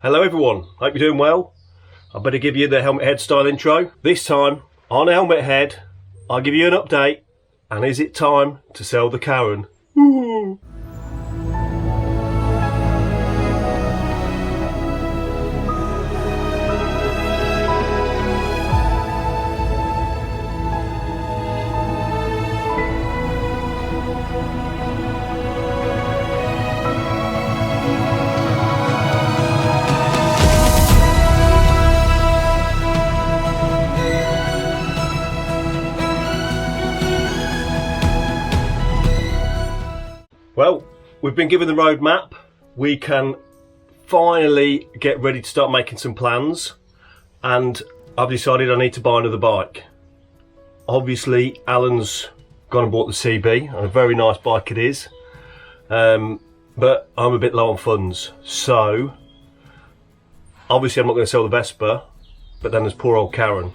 Hello everyone, hope you're doing well. I better give you the helmet head style intro. This time, on helmet head, I'll give you an update. And is it time to sell the Caren? Woo! Well, we've been given the roadmap. We can finally get ready to start making some plans, and I've decided I need to buy another bike. Obviously, Alan's gone and bought the CB, and a very nice bike it is, but I'm a bit low on funds, so obviously I'm not going to sell the Vespa, but then there's poor old Caren.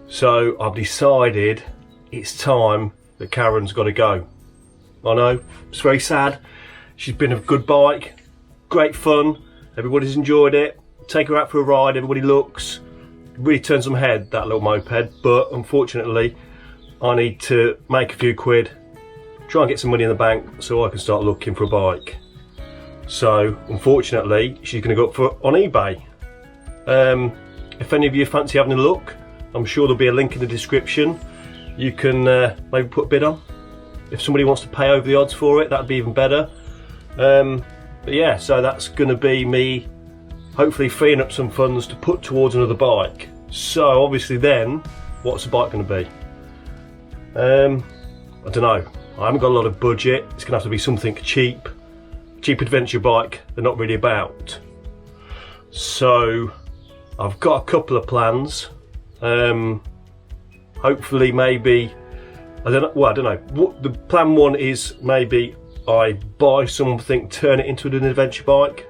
So I've decided it's time that Karen's got to go. I know, it's very sad. She's been a good bike, great fun, everybody's enjoyed it. Take her out for a ride, everybody looks. It really turns some head, that little moped, but unfortunately I need to make a few quid, try and get some money in the bank so I can start looking for a bike. So unfortunately she's going to go up on eBay. If any of you fancy having a look, I'm sure there'll be a link in the description. You can maybe put a bid on. If somebody wants to pay over the odds for it, that'd be even better. But yeah, so that's going to be me hopefully freeing up some funds to put towards another bike. So obviously then, what's the bike going to be? I don't know. I haven't got a lot of budget. It's going to have to be something cheap adventure bike they're not really about. So I've got a couple of plans. Hopefully maybe, I don't know. What the plan one is, maybe I buy something, turn it into an adventure bike,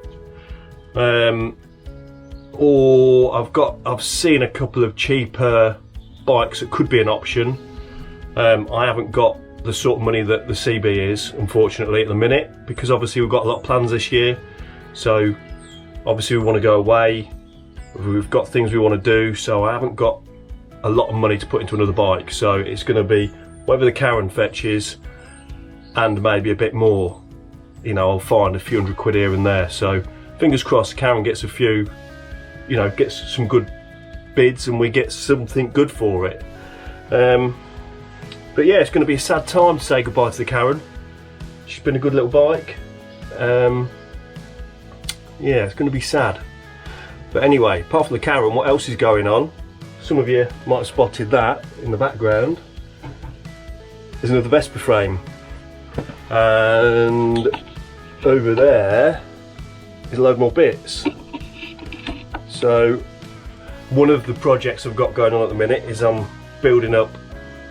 or I've seen a couple of cheaper bikes that could be an option. I haven't got the sort of money that the CB is, unfortunately, at the minute, because obviously we've got a lot of plans this year. So obviously we want to go away. We've got things we want to do. So I haven't got a lot of money to put into another bike. So it's going to be whatever the Caren fetches and maybe a bit more. You know, I'll find a few hundred quid here and there. So fingers crossed Caren gets a few, you know, gets some good bids and we get something good for it. But yeah, it's going to be a sad time to say goodbye to the Caren. She's been a good little bike. Yeah, it's going to be sad. But anyway, apart from the Caren, what else is going on? Some of you might have spotted that in the background. There's another Vespa frame, and over there is a load more bits. So one of the projects I've got going on at the minute is I'm building up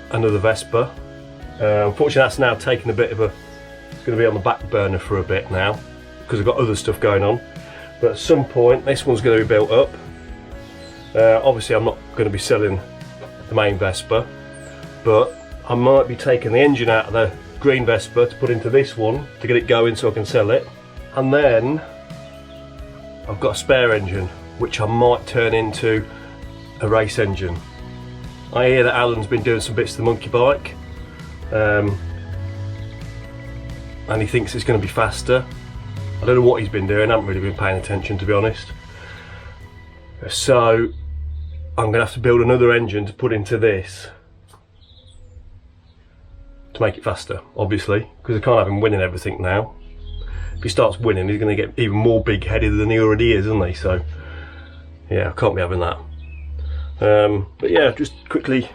another Vespa. Unfortunately that's now taken a bit of a, it's going to be on the back burner for a bit now because I've got other stuff going on, but at some point this one's going to be built up. Obviously I'm not going to be selling the main Vespa, but I might be taking the engine out of the green Vespa to put into this one to get it going so I can sell it. And then I've got a spare engine which I might turn into a race engine. I hear that Alan's been doing some bits to the monkey bike, and he thinks it's going to be faster. I don't know what he's been doing, I haven't really been paying attention to be honest. So I'm going to have to build another engine to put into this to make it faster, obviously, because I can't have him winning everything now. If he starts winning, he's going to get even more big-headed than he already is, isn't he? So yeah, I can't be having that. But yeah, just quickly,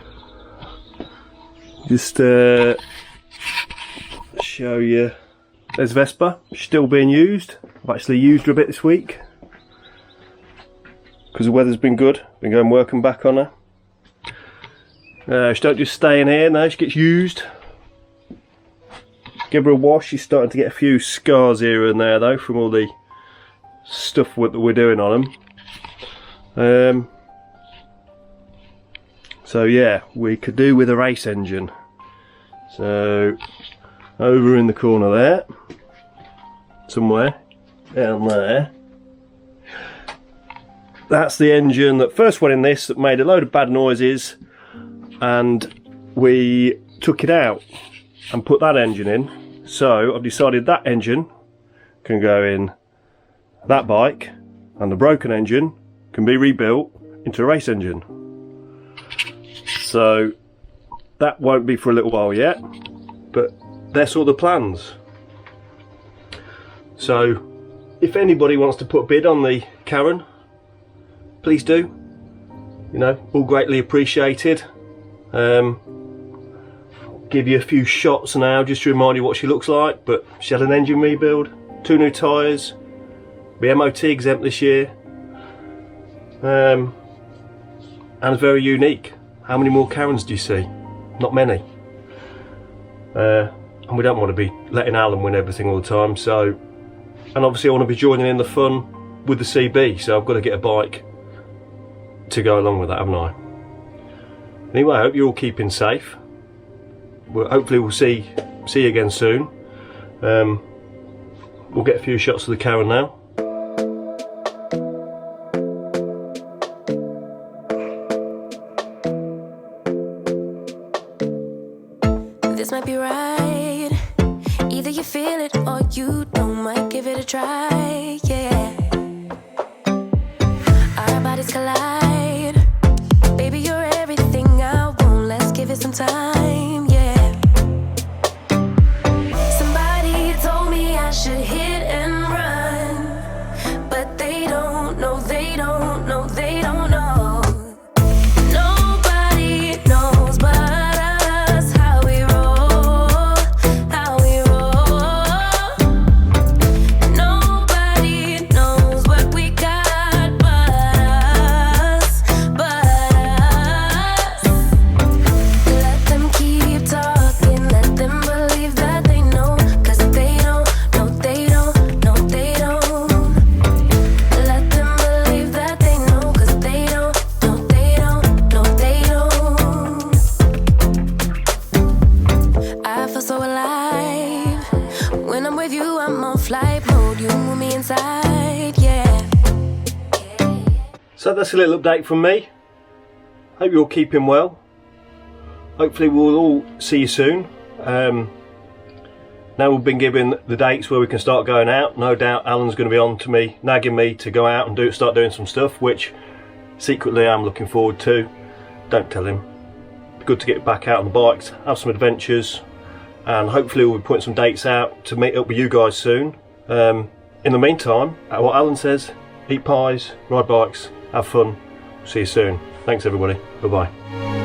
show you. There's Vespa, still being used. I've actually used her a bit this week because the weather's been good. Been going working back on her. She don't just stay in here, no, she gets used. Give her a wash. She's starting to get a few scars here and there though from all the stuff that we're doing on them. So yeah, we could do with a race engine. So over in the corner there, somewhere down there, that's the engine that first went in this, that made a load of bad noises, and we took it out and put that engine in. So I've decided that engine can go in that bike, and the broken engine can be rebuilt into a race engine. So that won't be for a little while yet, but they're sort of the plans. So if anybody wants to put a bid on the Caren, please do. You know, all greatly appreciated. Give you a few shots now just to remind you what she looks like, but she had an engine rebuild, 2 new tyres, be MOT exempt this year, and very unique. How many more Carens do you see? Not many. And we don't want to be letting Alan win everything all the time, so, and obviously I want to be joining in the fun with the CB, so I've got to get a bike to go along with that, haven't I? Anyway, I hope you're all keeping safe. Hopefully we'll see you again soon. We'll get a few shots of the Caren now. This might be right. Either you feel it or you don't. Might give it a try, yeah. Our bodies collide. Baby, you're everything I want. Let's give it some time, yeah. Somebody told me I should hit and run, but they don't know, they don't know, they don't know. Nobody knows but us how we roll, how we roll. Nobody knows what we got but us, but us. Let them keep talking, let them believe that they know, 'cause they don't, no they don't, no they don't. Let them believe that they know, 'cause they don't, no they don't, no they don't. I feel so alive. When I'm with you, I'm on flight mode. You move me inside, yeah. So that's a little update from me. Hope you're all keeping well. Hopefully we'll all see you soon. Now we've been given the dates where we can start going out. No doubt Alan's going to be on to me, nagging me to go out and start doing some stuff, which secretly I'm looking forward to. Don't tell him. Good to get back out on the bikes, have some adventures, and hopefully we'll be putting some dates out to meet up with you guys soon. In the meantime, what Alan says, eat pies, ride bikes, have fun. See you soon. Thanks everybody. Bye bye.